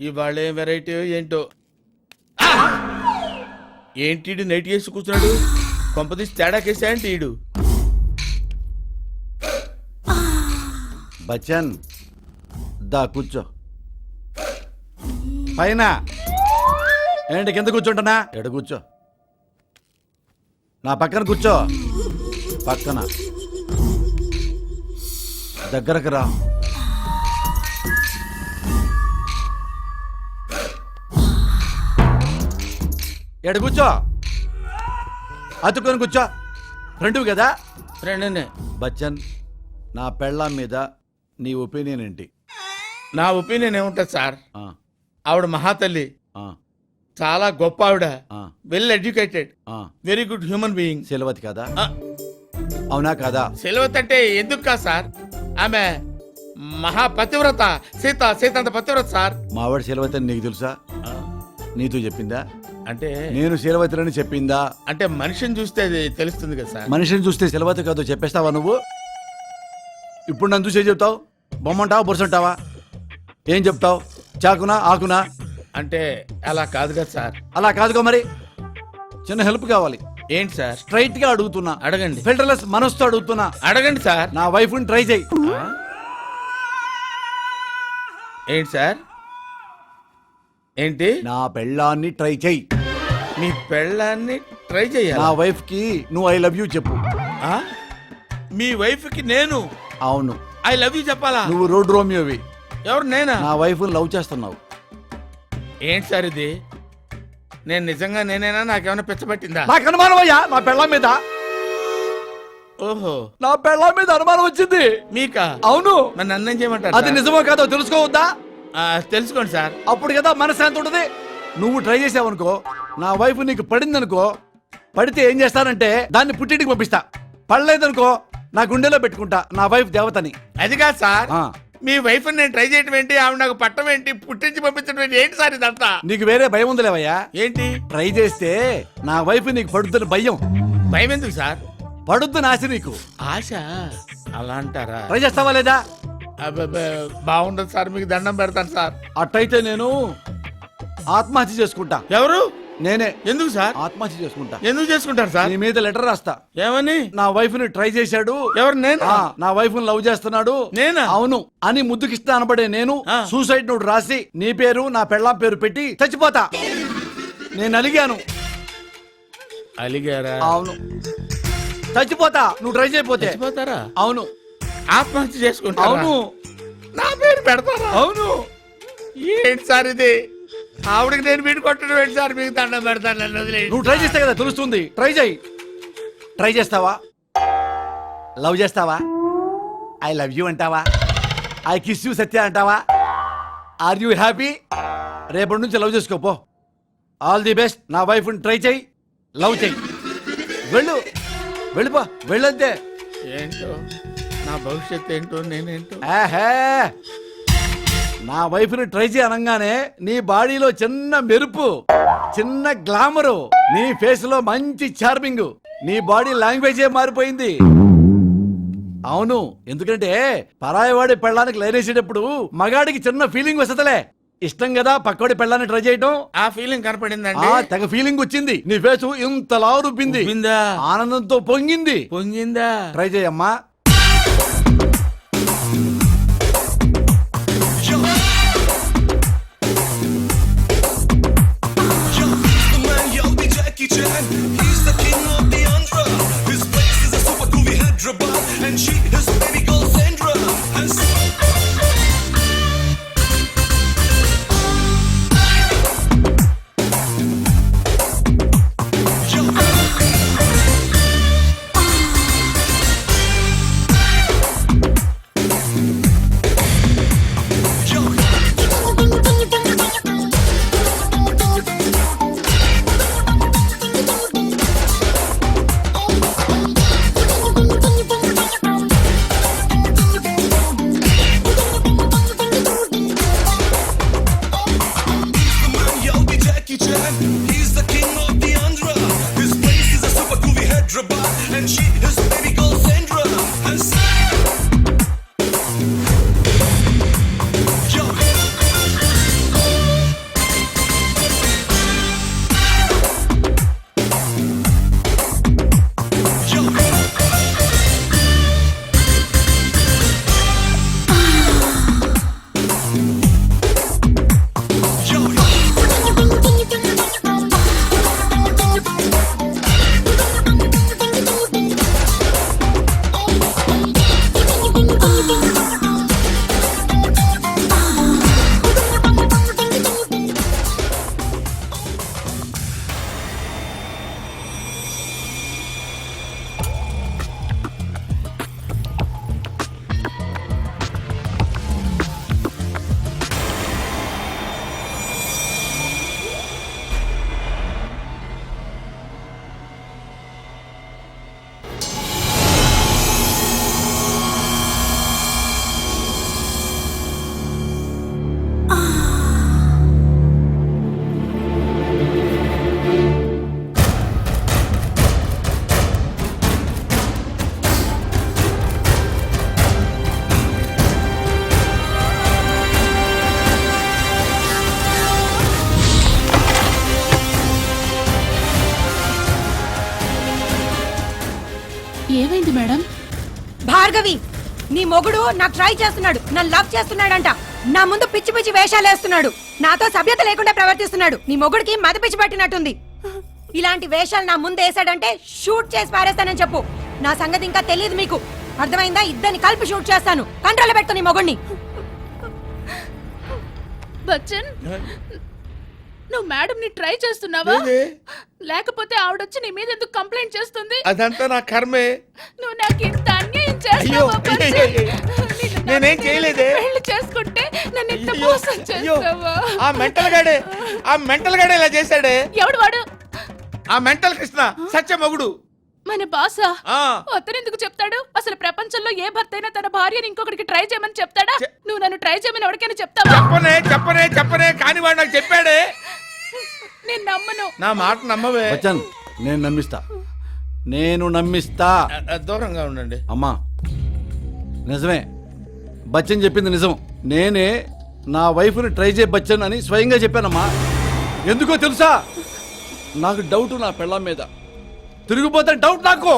ఇవాళ ఏం వెరైటీ ఏంటో. ఏంటి నైట్ వేసి కూర్చున్నాడు? కొంపదీసి తేడాకేసా అంటే ఈడు. బచ్చన్ దా కూర్చో. పైన ఏంటి కింద కూర్చుంటున్నా? ఎడ కూర్చో. నా పక్కన కూర్చో. పక్కన దగ్గరకు రా. ఎడ కూర్చో. అతుక్కొని కూర్చో. ఫ్రెండ్ కదా? ఫ్రెండ్నే. బచ్చన్, నా పెళ్ళాం మీద నీ ఒపీనియన్ ఏంటి? నా ఒపీనియన్ ఏముంటుంది సార్, ఆ, ఆవిడ మహాతల్లి, ఆ, చాలా గొప్ప ఆవిడ, ఆ, వెల్ ఎడ్యుకేటెడ్, ఆ. Very good human being. సెలవతి కదా? అవునా కదా? సెలవత్ అంటే ఎందుకు కాదు సార్, ఆమె మహాపతివ్రత. సీత అంత పతివ్రత సార్. మావాడు సెలవతి అని నీకు తెలుసా? నీతో చెప్పిందా? అంటే నేను శీలవతిని చెప్పిందా? అంటే మనిషిని చూస్తే అది తెలుస్తుంది కదా సార్. మనిషిని చూస్తే శీలవతి కాదో చెప్పేస్తావా నువ్వు? ఇప్పుడు నన్ను చూసే చెప్తావు? బొమ్మంటావా బొరుసంటావా? ఏం చెప్తావు? చాకునా ఆకునా? అంటే అలా కాదు కదా సార్. అలా కాదుగా మరి. చిన్న హెల్ప్ కావాలి. ఏంటి సార్? స్ట్రైట్ గా అడుగుతున్నా. అడగండి. ఫిల్టర్లెస్ మనసుతో అడుగుతున్నా. అడగండి సార్. నా వైఫ్ ని ట్రై చేయి. ఏంటి సార్? ఏంటి? నా పెళ్ళాన్ని ట్రై చేయి. మీ పెళ్ళాన్ని ట్రై చేయాలి? నా వైఫ్ కి నువ్వు ఐ లవ్ యూ చెప్పు. మీ వైఫ్ కి నేను అవును ఐ లవ్ యూ చెప్పాలా? నువ్వు రోడ్ రోమియోవి. ఎవరు? నేనా? నా వైఫ్ లవ్ చేస్తున్నావు. ఏంటి సార్ ఇది? నేను నిజంగా నేనేనా? నాకేమైనా పిచ్చబట్టిందా? నాకు అనుమానం అయ్యా నా పెళ్ళాం మీద. ఓహో, నా పెళ్ళాం మీద అనుమానం వచ్చింది. మీకా? అవును. మరి నన్ను ఏం చేయమంటారు? అది నిజమో కాదో తెలుసుకోవద్దా? తెలుసుకోండి సార్. అప్పుడు కదా మనశ్శాంతి ఉంటుంది. నువ్వు ట్రై చేసావనుకో, నా వైఫ్ నీకు పడింది అనుకో, పడితే ఏం చేస్తానంటే దాన్ని పుట్టింటికి పంపిస్తా. పడలేదనుకో నా గుండెలో పెట్టుకుంటా నా వైఫ్ దేవతని. అది కాదు సార్. ఆ, మీ వైఫ్ నేను ట్రై చేయటం ఏంటి, ఆవిడ నాకు పట్టం ఏంటి, పుట్టించి పంపించడం ఏంటి? ఏంటి సార్ ఇదంతా? నీకు వేరే భయం ఉందిలేవయ్యా. ఏంటి? ట్రై చేస్తే నా వైఫ్ నీకు పడుద్దని భయం. భయం ఎందుకు సార్? పడుద్దని ఆశ నీకు. ఆశ? అలా అంటారా? ట్రై చేస్తావా లేదా? బాగుండదు సార్, మీకు దండం పెడతాను సార్. అట్టయితే నేను ఆత్మహత్య చేసుకుంటా. ఎవరు? నేనే. ఎందుకు సార్ ఆత్మహత్య చేసుకుంటా? ఎందుకు చేసుకుంటారు సార్? నీ మీద లెటర్ రాస్తా. ఏమని? నా వైఫ్ ని ట్రై చేశాడు. ఎవరు? నేను? నా వైఫ్ ని లవ్ చేస్తున్నాడు. నేనా? అవును అని ముద్దుకిస్తా అనబడే నేను సూసైడ్ నోట్ రాసి నీ పేరు నా పెళ్ళాం పేరు పెట్టి చచ్చిపోతా. నేను అలిగాను. అలిగారా? అవును. చచ్చిపోతా నువ్వు ట్రై చేయకపోతే. చచ్చిపోతారా? అవును. ఆత్మహత్య చేసుకుంటా? అవును. నా పేరు పెడతారా? అవును. ఏంటి సార్ ఇది? ఆవిడకి నేను వీడు కొట్టడం ఏంటి సార్? మీకు దండం పెడతాను, నన్ను వదిలేయండి. నువ్వు ట్రై చేస్తే కదా తెలుస్తుంది. ట్రై చేయి. ట్రై చేస్తావా? లవ్ చేస్తావా? ఐ లవ్ యూ అంటావా? ఐ కిస్ యూ సత్య అంటావా? Are you happy? రేపటి నుంచి లవ్ చేసుకోపో. All the best. నా వైఫ్ ట్రై చేయి, లవ్ చేయి. వెళ్ళు, వెళ్ళిపో, వెళ్ళంతే. ఏంటో నా భవిష్యత్తు ఏంటో, నేనేంటో. నా వైఫ్ ని ట్రై చేయి అనగానే నీ బాడీలో చిన్న మెరుపు, చిన్న గ్లామరు, నీ ఫేస్ లో మంచి చార్మింగ్, నీ బాడీ లాంగ్వేజే మారిపోయింది. అవును, ఎందుకంటే పరాయవాడి పెళ్ళానికి లైనేసేటప్పుడు మగాడికి చిన్న ఫీలింగ్ వస్తలే. ఇష్టం కదా పక్కోడి పెళ్ళాన్ని ట్రై చేయటం. ఆ ఫీలింగ్ కనపడిందండి. తెగ ఫీలింగ్ వచ్చింది. నీ ఫేస్ ఇంతలా రుబ్బింది. ఆనందంతో పొంగింది. పొంగిందా? ట్రై చేయమ్మా. He's the king of the Andhra. His place is a super groovy Hyderabad, and she is baby girl Sandra. ఏమైంది మేడం? భార్గవి, నీ మొగుడు నాకు ట్రై చేస్తున్నాడు, నన్ను లవ్ చేస్తున్నాడంట. నా ముందు పిచ్చి పిచ్చి వేషాలు వేస్తున్నాడు, నాతో సభ్యత లేకుండా ప్రవర్తిస్తున్నాడు. నీ మొగుడికి మతి పిచ్చి పట్టినట్టుంది. ఇలాంటి వేషాలు నా ముందు వేసాడంటే షూట్ చేసి పారేస్తానని చెప్పు. నా సంగతి ఇంకా తెలియదు మీకు, అర్థమైందా? ఇద్దరిని కలిపి షూట్ చేస్తాను. కంట్రోల్లో పెట్టుకో నీ మొగుడిని. బచ్చన్, నువ్వు మేడం ని ట్రై చేస్తున్నావా? లేదే. లేకపోతే ఆవిడొచ్చి నీ మీద ఎందుకు కంప్లైంట్ చేస్తుంది? అదంతా నా కర్మే. నువ్వు నాకు ఇంత అన్యాయం అయ్యో, చేస్తావా బచ్చన్? అయ్యో, నిన్ను నేనేం నమ్మి చేయలేదే. పెళ్లి చేసుకుంటే నన్ను ఇంత అయ్యో, మోసం అయ్యో, చేస్తావా? ఆ మెంటల్ గాడే ఇలా చేశాడే. ఎవడు వాడు? ఆ మెంటల్ కృష్ణ సత్య మొగుడు. మన బాసా? ఆ అతనెందుకు చెప్తాడు? అసలు ప్రపంచంలో ఏ భర్త అయినా తన భార్యని ఇంకొకరికి ట్రై చేయమని చెప్తాడా? నువ్వు నన్ను ట్రై చేయమని ఎవరికైనా చెప్తావా? చెప్పనే కానీ వాడు నాకు చెప్పాడే. నేను నమ్మను. నా మాట నమ్మవే. బచ్చన్, నేను నమ్మిస్తా. దూరంగా ఉండండి. అమ్మా, నిజమే, బచ్చన్ చెప్పింది నిజం. నేనే నా వైఫ్ని ట్రై చేయ బచ్చన్ అని స్వయంగా చెప్పానమ్మా. ఎందుకో తెలుసా? నాకు డౌట్ నా పెళ్ళాం మీద. తిరిగిపోతే డౌట్ నాకు.